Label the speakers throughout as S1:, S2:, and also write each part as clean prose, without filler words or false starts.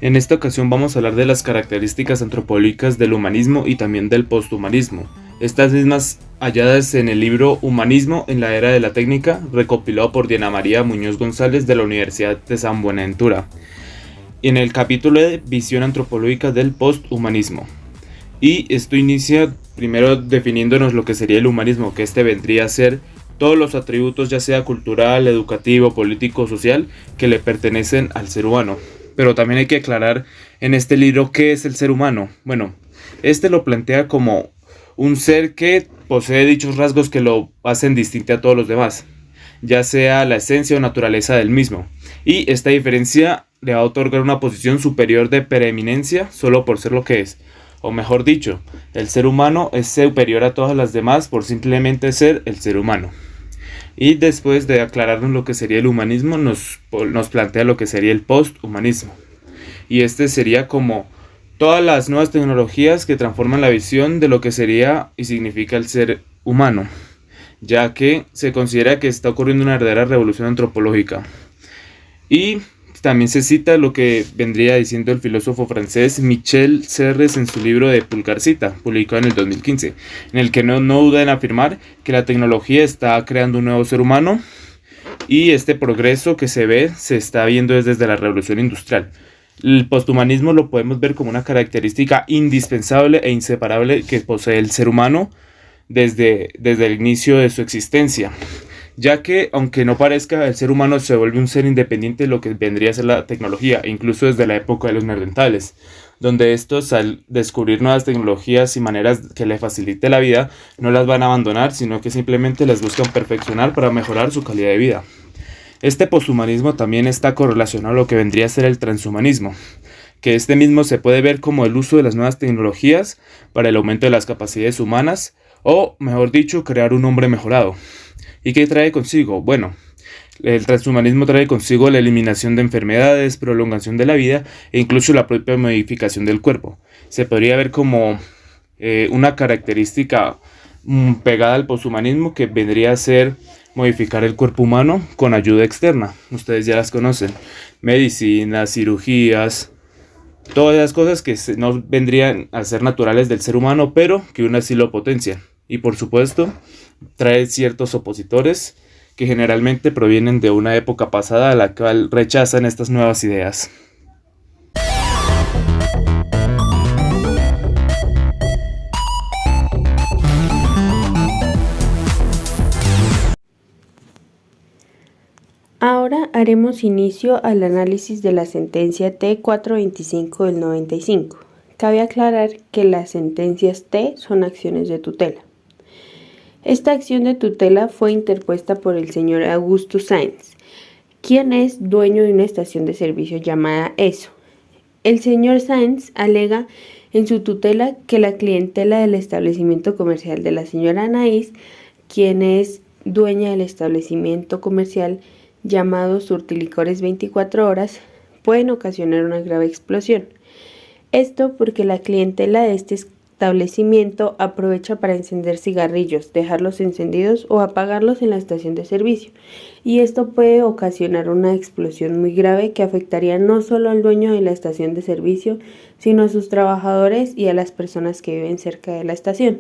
S1: En esta ocasión vamos a hablar de las características antropológicas del humanismo y también del posthumanismo. Estas mismas halladas en el libro Humanismo en la Era de la Técnica, recopilado por Diana María Muñoz González de la Universidad de San Buenaventura, y en el capítulo de Visión antropológica del posthumanismo. Y esto inicia primero definiéndonos lo que sería el humanismo, que este vendría a ser todos los atributos, ya sea cultural, educativo, político, social, que le pertenecen al ser humano. Pero también hay que aclarar en este libro qué es el ser humano. Bueno, este lo plantea como un ser que posee dichos rasgos que lo hacen distinto a todos los demás, ya sea la esencia o naturaleza del mismo. Y esta diferencia le va a otorgar una posición superior de preeminencia solo por ser lo que es. O mejor dicho, el ser humano es superior a todas las demás por simplemente ser el ser humano. Y después de aclararnos lo que sería el humanismo, nos plantea lo que sería el posthumanismo. Y este sería como todas las nuevas tecnologías que transforman la visión de lo que sería y significa el ser humano, ya que se considera que está ocurriendo una verdadera revolución antropológica. Y también se cita lo que vendría diciendo el filósofo francés Michel Serres en su libro de Pulgarcita, publicado en el 2015, en el que no duda en afirmar que la tecnología está creando un nuevo ser humano y este progreso que se ve se está viendo desde la revolución industrial. El posthumanismo lo podemos ver como una característica indispensable e inseparable que posee el ser humano desde el inicio de su existencia, ya que, aunque no parezca, el ser humano se vuelve un ser independiente de lo que vendría a ser la tecnología, incluso desde la época de los neandertales, donde estos, al descubrir nuevas tecnologías y maneras que les facilite la vida, no las van a abandonar, sino que simplemente las buscan perfeccionar para mejorar su calidad de vida. Este poshumanismo también está correlacionado a lo que vendría a ser el transhumanismo, que este mismo se puede ver como el uso de las nuevas tecnologías para el aumento de las capacidades humanas, o, mejor dicho, crear un hombre mejorado. ¿Y qué trae consigo? Bueno, el transhumanismo trae consigo la eliminación de enfermedades, prolongación de la vida e incluso la propia modificación del cuerpo. Se podría ver como una característica pegada al poshumanismo, que vendría a ser modificar el cuerpo humano con ayuda externa. Ustedes ya las conocen: medicinas, cirugías, todas las cosas que no vendrían a ser naturales del ser humano, pero que aún así lo potencian. Y por supuesto, trae ciertos opositores que generalmente provienen de una época pasada a la cual rechazan estas nuevas ideas.
S2: Ahora haremos inicio al análisis de la sentencia T-425 del 95. Cabe aclarar que las sentencias T son acciones de tutela. Esta acción de tutela fue interpuesta por el señor Augusto Sáenz, quien es dueño de una estación de servicio llamada ESO. El señor Sáenz alega en su tutela que la clientela del establecimiento comercial de la señora Anaís, quien es dueña del establecimiento comercial llamado Surtilicores 24 horas, pueden ocasionar una grave explosión. Esto porque la clientela de este establecimiento aprovecha para encender cigarrillos, dejarlos encendidos o apagarlos en la estación de servicio, y esto puede ocasionar una explosión muy grave que afectaría no solo al dueño de la estación de servicio, sino a sus trabajadores y a las personas que viven cerca de la estación.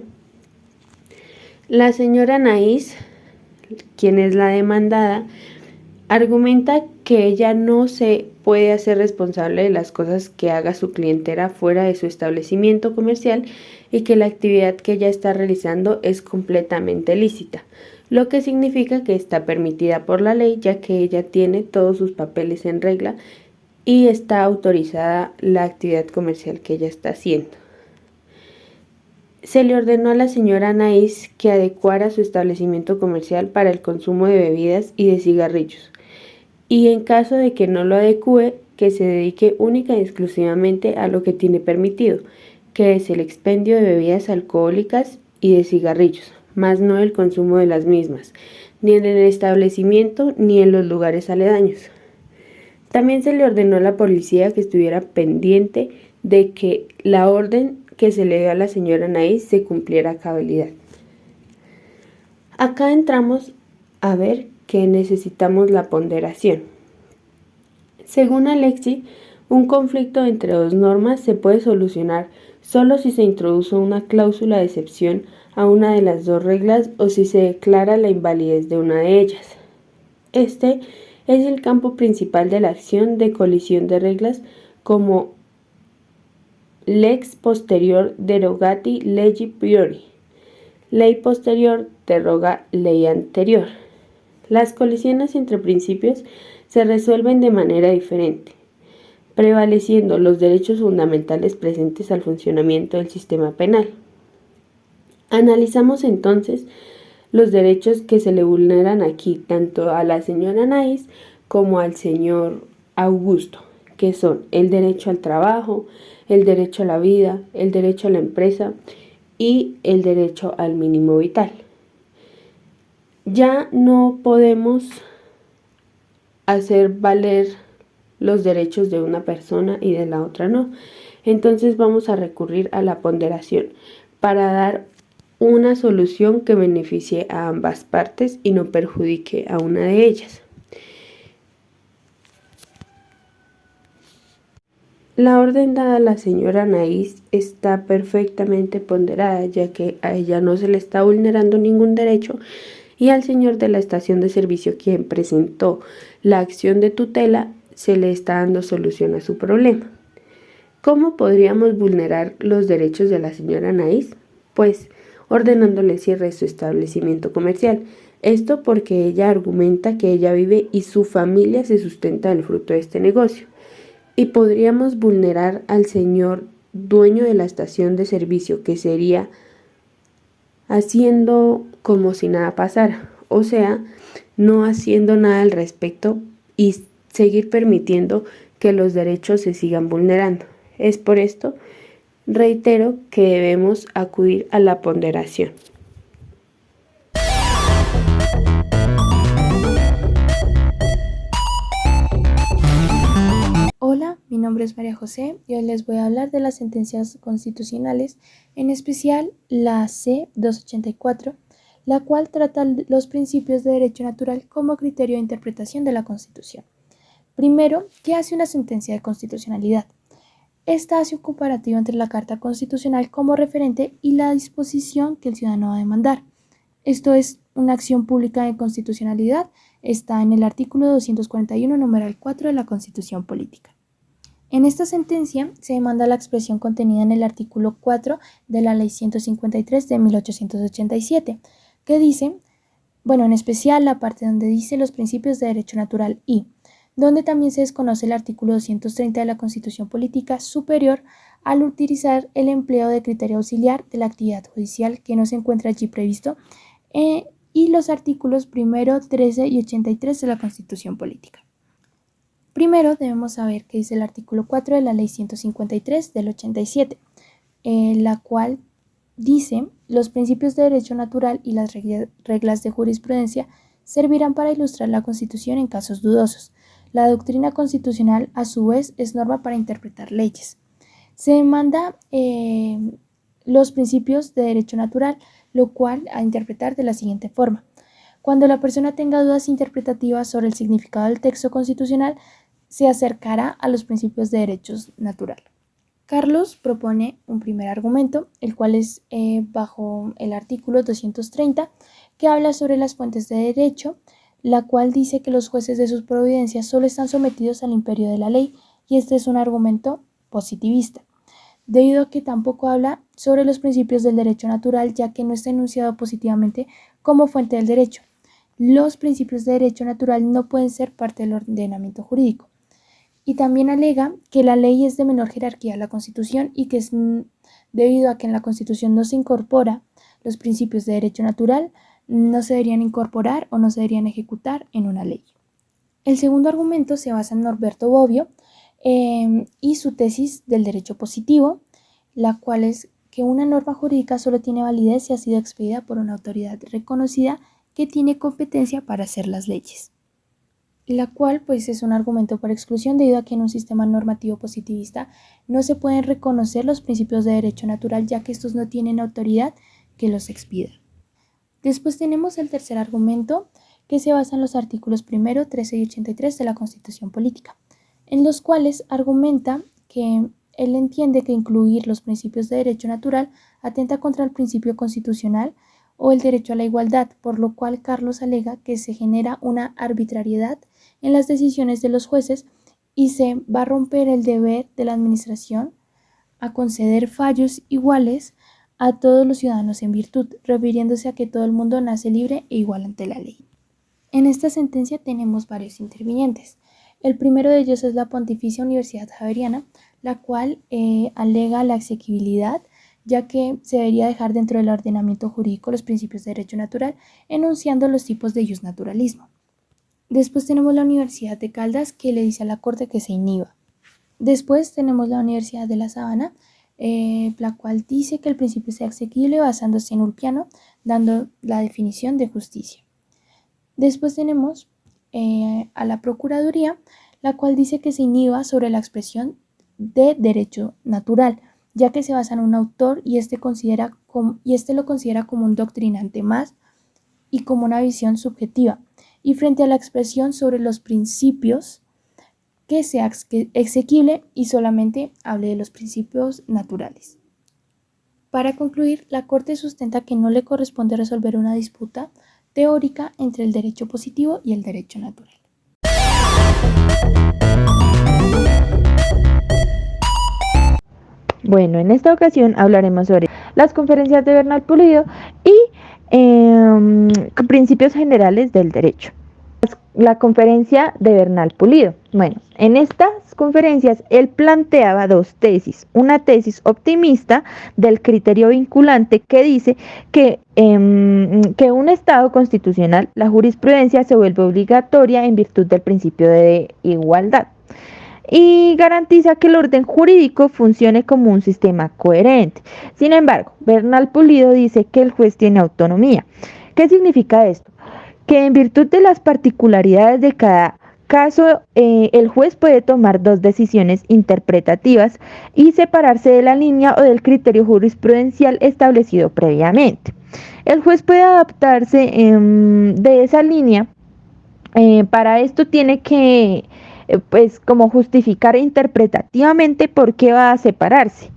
S2: La señora Anaís, quien es la demandada, argumenta que ella no se puede hacer responsable de las cosas que haga su clientela fuera de su establecimiento comercial y que la actividad que ella está realizando es completamente lícita, lo que significa que está permitida por la ley, ya que ella tiene todos sus papeles en regla y está autorizada la actividad comercial que ella está haciendo. Se le ordenó a la señora Anaís que adecuara su establecimiento comercial para el consumo de bebidas y de cigarrillos, y en caso de que no lo adecue, que se dedique única y exclusivamente a lo que tiene permitido, que es el expendio de bebidas alcohólicas y de cigarrillos, más no el consumo de las mismas, ni en el establecimiento ni en los lugares aledaños. También se le ordenó a la policía que estuviera pendiente de que la orden que se le dio a la señora Anaís se cumpliera a cabalidad. Acá entramos a ver que necesitamos la ponderación. Según Alexi, Un conflicto entre dos normas se puede solucionar solo si se introduce una cláusula de excepción a una de las dos reglas o si se declara la invalidez de una de ellas. Este es el campo principal de la acción de colisión de reglas como lex posterior derogati legi priori. Ley posterior deroga ley anterior. Las colisiones entre principios se resuelven de manera diferente, prevaleciendo los derechos fundamentales presentes al funcionamiento del sistema penal. Analizamos entonces los derechos que se le vulneran aquí tanto a la señora Anaís como al señor Augusto, que son el derecho al trabajo, el derecho a la vida, el derecho a la empresa y el derecho al mínimo vital. Ya no podemos hacer valer los derechos de una persona y de la otra no. Entonces vamos a recurrir a la ponderación para dar una solución que beneficie a ambas partes y no perjudique a una de ellas. La orden dada a la señora Anaís está perfectamente ponderada, ya que a ella no se le está vulnerando ningún derecho y al señor de la estación de servicio, quien presentó la acción de tutela, se le está dando solución a su problema. ¿Cómo podríamos vulnerar los derechos de la señora Anaís? Pues ordenándole cierre de su establecimiento comercial. Esto porque ella argumenta que ella vive y su familia se sustenta del fruto de este negocio. Y podríamos vulnerar al señor dueño de la estación de servicio, que sería haciendo como si nada pasara, o sea, no haciendo nada al respecto y seguir permitiendo que los derechos se sigan vulnerando. Es por esto, reitero, que debemos acudir a la ponderación.
S3: Hola, mi nombre es María José y hoy les voy a hablar de las sentencias constitucionales, en especial la C-284, la cual trata los principios de derecho natural como criterio de interpretación de la Constitución. Primero, ¿qué hace una sentencia de constitucionalidad? Esta hace un comparativo entre la Carta Constitucional como referente y la disposición que el ciudadano va a demandar. Esto es una acción pública de constitucionalidad, está en el artículo 241, numeral 4 de la Constitución Política. En esta sentencia se demanda la expresión contenida en el artículo 4 de la Ley 153 de 1887, que dice, en especial la parte donde dice los principios de derecho natural y donde también se desconoce el artículo 230 de la Constitución Política superior al utilizar el empleo de criterio auxiliar de la actividad judicial que no se encuentra allí previsto y los artículos 1, 13 y 83 de la Constitución Política. Primero debemos saber qué dice el artículo 4 de la Ley 153 del 87, la cual dice: los principios de derecho natural y las reglas de jurisprudencia servirán para ilustrar la Constitución en casos dudosos. La doctrina constitucional, a su vez, es norma para interpretar leyes. Se demanda los principios de derecho natural, lo cual a interpretar de la siguiente forma. Cuando la persona tenga dudas interpretativas sobre el significado del texto constitucional, se acercará a los principios de derecho natural. Carlos propone un primer argumento, el cual es bajo el artículo 230, que habla sobre las fuentes de derecho, la cual dice que los jueces de sus providencias solo están sometidos al imperio de la ley, y este es un argumento positivista, debido a que tampoco habla sobre los principios del derecho natural, ya que no está enunciado positivamente como fuente del derecho. Los principios de derecho natural no pueden ser parte del ordenamiento jurídico. Y también alega que la ley es de menor jerarquía a la Constitución y que es debido a que en la Constitución no se incorpora los principios de derecho natural, no se deberían incorporar o no se deberían ejecutar en una ley. El segundo argumento se basa en Norberto Bobbio y su tesis del derecho positivo, la cual es que una norma jurídica solo tiene validez si ha sido expedida por una autoridad reconocida que tiene competencia para hacer las leyes, la cual pues es un argumento por exclusión debido a que en un sistema normativo positivista no se pueden reconocer los principios de derecho natural, ya que estos no tienen autoridad que los expida. Después tenemos el tercer argumento, que se basa en los artículos 1, 13 y 83 de la Constitución Política. en los cuales argumenta que él entiende que incluir los principios de derecho natural atenta contra el principio constitucional o el derecho a la igualdad, por lo cual Carlos alega que se genera una arbitrariedad en las decisiones de los jueces y se va a romper el deber de la administración a conceder fallos iguales a todos los ciudadanos en virtud, refiriéndose a que todo el mundo nace libre e igual ante la ley. En esta sentencia tenemos varios intervinientes. El primero de ellos es la Pontificia Universidad Javeriana, la cual alega la asequibilidad, ya que se debería dejar dentro del ordenamiento jurídico los principios de derecho natural, enunciando los tipos de iusnaturalismo. Después tenemos la Universidad de Caldas, que le dice a la Corte que se inhiba. Después tenemos la Universidad de La Sabana, la cual dice que el principio sea asequible basándose en Ulpiano, dando la definición de justicia. Después tenemos a la Procuraduría, la cual dice que se inhiba sobre la expresión de derecho natural, ya que se basa en un autor y este lo considera como un doctrinante más y como una visión subjetiva, y frente a la expresión sobre los principios que sea exequible y solamente hable de los principios naturales. Para concluir, la Corte sustenta que no le corresponde resolver una disputa teórica entre el derecho positivo y el derecho natural.
S4: Bueno, en esta ocasión hablaremos sobre las conferencias de Bernal Pulido y principios generales del derecho. La conferencia de Bernal Pulido. Bueno, en estas conferencias él planteaba dos tesis. Una tesis optimista del criterio vinculante que dice que un Estado constitucional, la jurisprudencia se vuelve obligatoria en virtud del principio de igualdad y garantiza que el orden jurídico funcione como un sistema coherente. Sin embargo, Bernal Pulido dice que el juez tiene autonomía. ¿Qué significa esto? Que en virtud de las particularidades de cada caso, el juez puede tomar dos decisiones interpretativas y separarse de la línea o del criterio jurisprudencial establecido previamente. El juez puede adaptarse de esa línea. Para esto tiene que como justificar interpretativamente por qué va a separarse.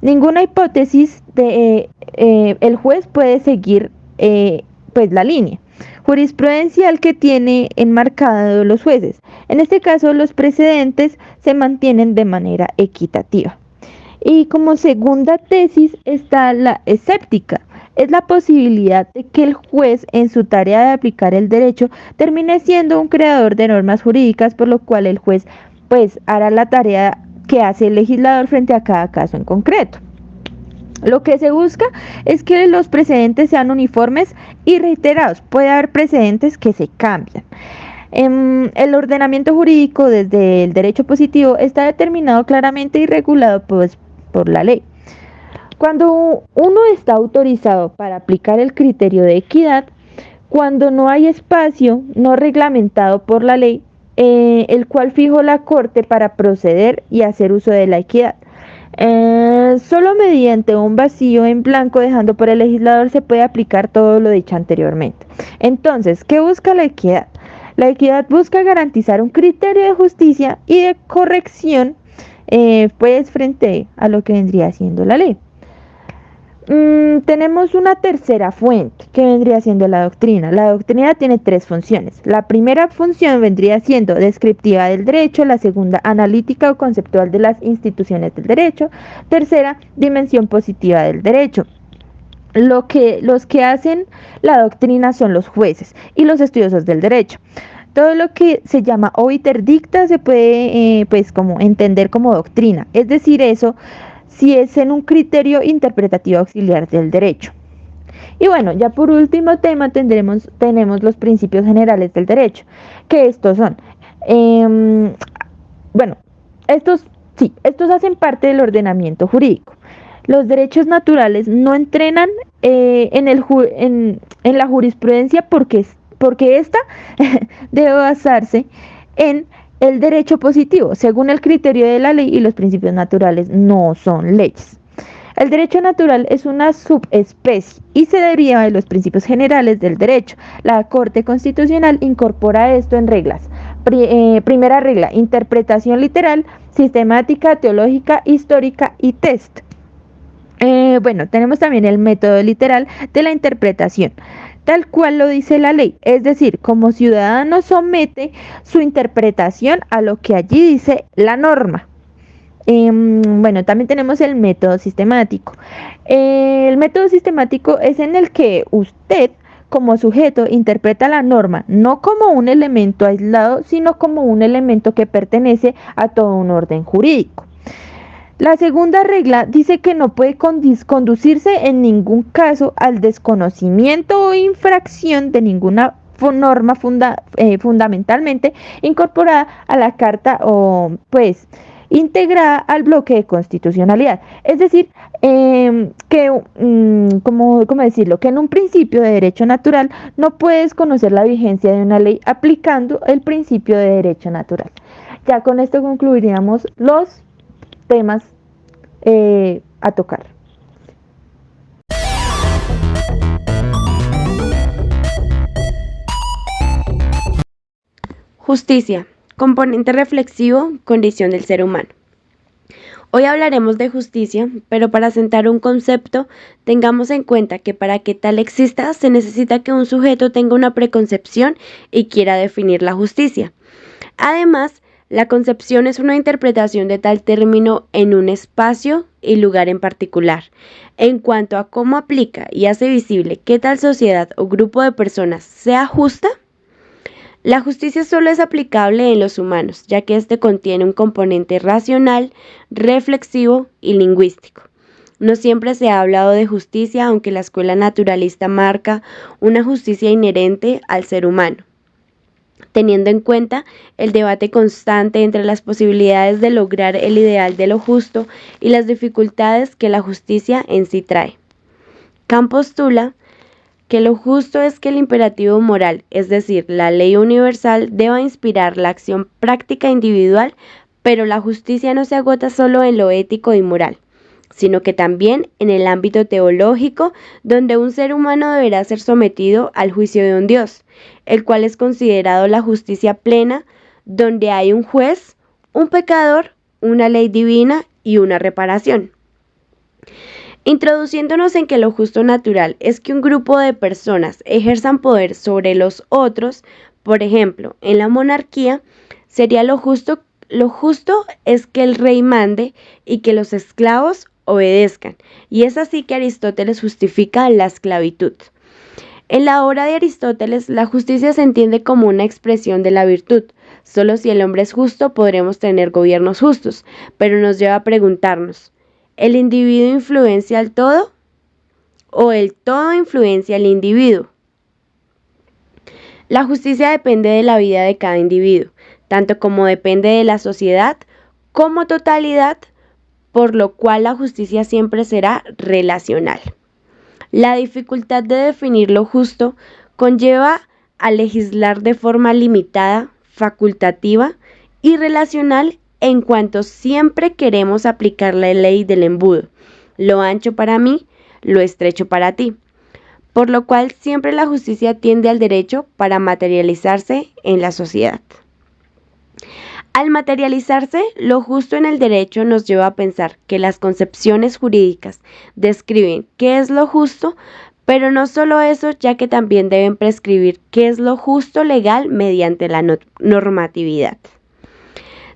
S4: Ninguna hipótesis el juez puede seguir la línea jurisprudencial que tiene enmarcado los jueces. En este caso, los precedentes se mantienen de manera equitativa. Y como segunda tesis está la escéptica. Es la posibilidad de que el juez, en su tarea de aplicar el derecho, termine siendo un creador de normas jurídicas, por lo cual el juez hará la tarea que hace el legislador frente a cada caso en concreto. Lo que se busca es que los precedentes sean uniformes y reiterados. Puede haber precedentes que se cambian. El ordenamiento jurídico desde el derecho positivo está determinado claramente y regulado por la ley. Cuando uno está autorizado para aplicar el criterio de equidad, cuando no hay espacio no reglamentado por la ley, el cual fijó la Corte para proceder y hacer uso de la equidad. Solo mediante un vacío en blanco dejando por el legislador se puede aplicar todo lo dicho anteriormente. Entonces, ¿qué busca la equidad? La equidad busca garantizar un criterio de justicia y de corrección frente a lo que vendría siendo la ley. Tenemos una tercera fuente que vendría siendo la doctrina. La doctrina tiene tres funciones. La primera función vendría siendo descriptiva del derecho, la segunda analítica o conceptual de las instituciones del derecho, tercera dimensión positiva del derecho. Los que hacen la doctrina son los jueces y los estudiosos del derecho. Todo lo que se llama obiter dicta se puede como entender como doctrina, es decir, eso si es en un criterio interpretativo auxiliar del derecho. Y bueno, ya por último tema tenemos los principios generales del derecho, que estos son, estos hacen parte del ordenamiento jurídico. Los derechos naturales no entrenan en la jurisprudencia porque ésta debe basarse en el derecho positivo, según el criterio de la ley, y los principios naturales no son leyes. El derecho natural es una subespecie y se deriva de los principios generales del derecho. La Corte Constitucional incorpora esto en reglas Primera regla, interpretación literal, sistemática, teológica, histórica y test. Bueno, tenemos también el método literal de la interpretación, tal cual lo dice la ley, es decir, como ciudadano somete su interpretación a lo que allí dice la norma. Bueno, también tenemos el método sistemático. El método sistemático es en el que usted, como sujeto, interpreta la norma no como un elemento aislado, sino como un elemento que pertenece a todo un orden jurídico. La segunda regla dice que no puede conducirse en ningún caso al desconocimiento o infracción de ninguna norma fundamentalmente incorporada a la Carta o pues integrada al bloque de constitucionalidad. Es decir, ¿cómo decirlo? Que en un principio de derecho natural no puedes conocer la vigencia de una ley aplicando el principio de derecho natural. Ya con esto concluiríamos los temas a tocar.
S2: Justicia, componente reflexivo, condición del ser humano. Hoy hablaremos de justicia, pero para sentar un concepto, tengamos en cuenta que para que tal exista se necesita que un sujeto tenga una preconcepción y quiera definir la justicia. Además, la concepción es una interpretación de tal término en un espacio y lugar en particular, en cuanto a cómo aplica y hace visible que tal sociedad o grupo de personas sea justa. La justicia solo es aplicable en los humanos, ya que éste contiene un componente racional, reflexivo y lingüístico. No siempre se ha hablado de justicia, aunque la escuela naturalista marca una justicia inherente al ser humano, teniendo en cuenta el debate constante entre las posibilidades de lograr el ideal de lo justo y las dificultades que la justicia en sí trae. Kant postula que lo justo es que el imperativo moral, es decir, la ley universal, deba inspirar la acción práctica individual, pero la justicia no se agota solo en lo ético y moral, sino que también en el ámbito teológico, donde un ser humano deberá ser sometido al juicio de un Dios, el cual es considerado la justicia plena, donde hay un juez, un pecador, una ley divina y una reparación. Introduciéndonos en que lo justo natural es que un grupo de personas ejerzan poder sobre los otros, por ejemplo, en la monarquía, sería lo justo es que el rey mande y que los esclavos obedezcan, y es así que Aristóteles justifica la esclavitud. En la obra de Aristóteles, la justicia se entiende como una expresión de la virtud. Solo si el hombre es justo podremos tener gobiernos justos, pero nos lleva a preguntarnos, ¿el individuo influencia al todo o el todo influencia al individuo? La justicia depende de la vida de cada individuo, tanto como depende de la sociedad como totalidad, por lo cual la justicia siempre será relacional. La dificultad de definir lo justo conlleva a legislar de forma limitada, facultativa y relacional en cuanto siempre queremos aplicar la ley del embudo, lo ancho para mí, lo estrecho para ti, por lo cual siempre la justicia tiende al derecho para materializarse en la sociedad. Al materializarse, lo justo en el derecho nos lleva a pensar que las concepciones jurídicas describen qué es lo justo, pero no solo eso, ya que también deben prescribir qué es lo justo legal mediante la normatividad.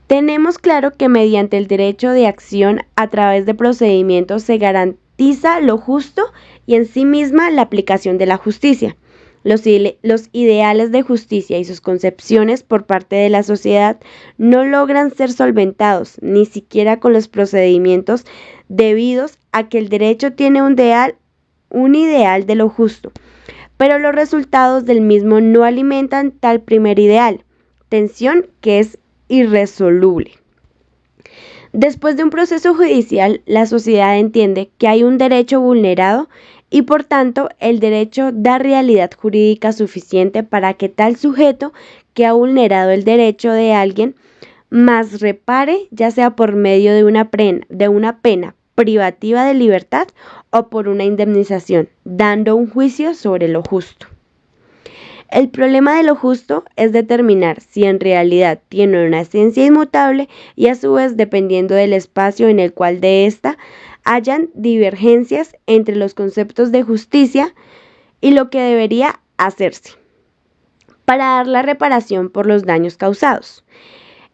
S2: Tenemos claro que mediante el derecho de acción a través de procedimientos se garantiza lo justo y en sí misma la aplicación de la justicia. Los ideales de justicia y sus concepciones por parte de la sociedad no logran ser solventados, ni siquiera con los procedimientos debidos a que el derecho tiene un ideal de lo justo, pero los resultados del mismo no alimentan tal primer ideal, tensión que es irresoluble. Después de un proceso judicial, la sociedad entiende que hay un derecho vulnerado y por tanto el derecho da realidad jurídica suficiente para que tal sujeto que ha vulnerado el derecho de alguien más repare, ya sea por medio de una pena privativa de libertad o por una indemnización, dando un juicio sobre lo justo. El problema de lo justo es determinar si en realidad tiene una esencia inmutable y a su vez dependiendo del espacio en el cual de ésta hayan divergencias entre los conceptos de justicia y lo que debería hacerse para dar la reparación por los daños causados.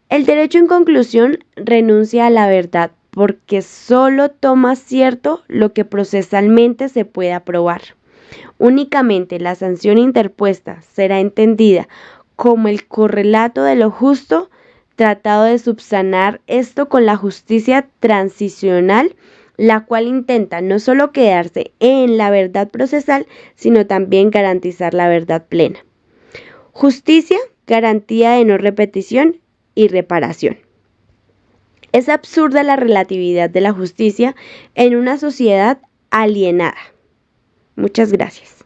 S2: El derecho en conclusión renuncia a la verdad porque solo toma cierto lo que procesalmente se pueda probar. Únicamente la sanción interpuesta será entendida como el correlato de lo justo, tratado de subsanar esto con la justicia transicional, la cual intenta no solo quedarse en la verdad procesal, sino también garantizar la verdad plena. Justicia, garantía de no repetición y reparación. Es absurda la relatividad de la justicia en una sociedad alienada. Muchas gracias.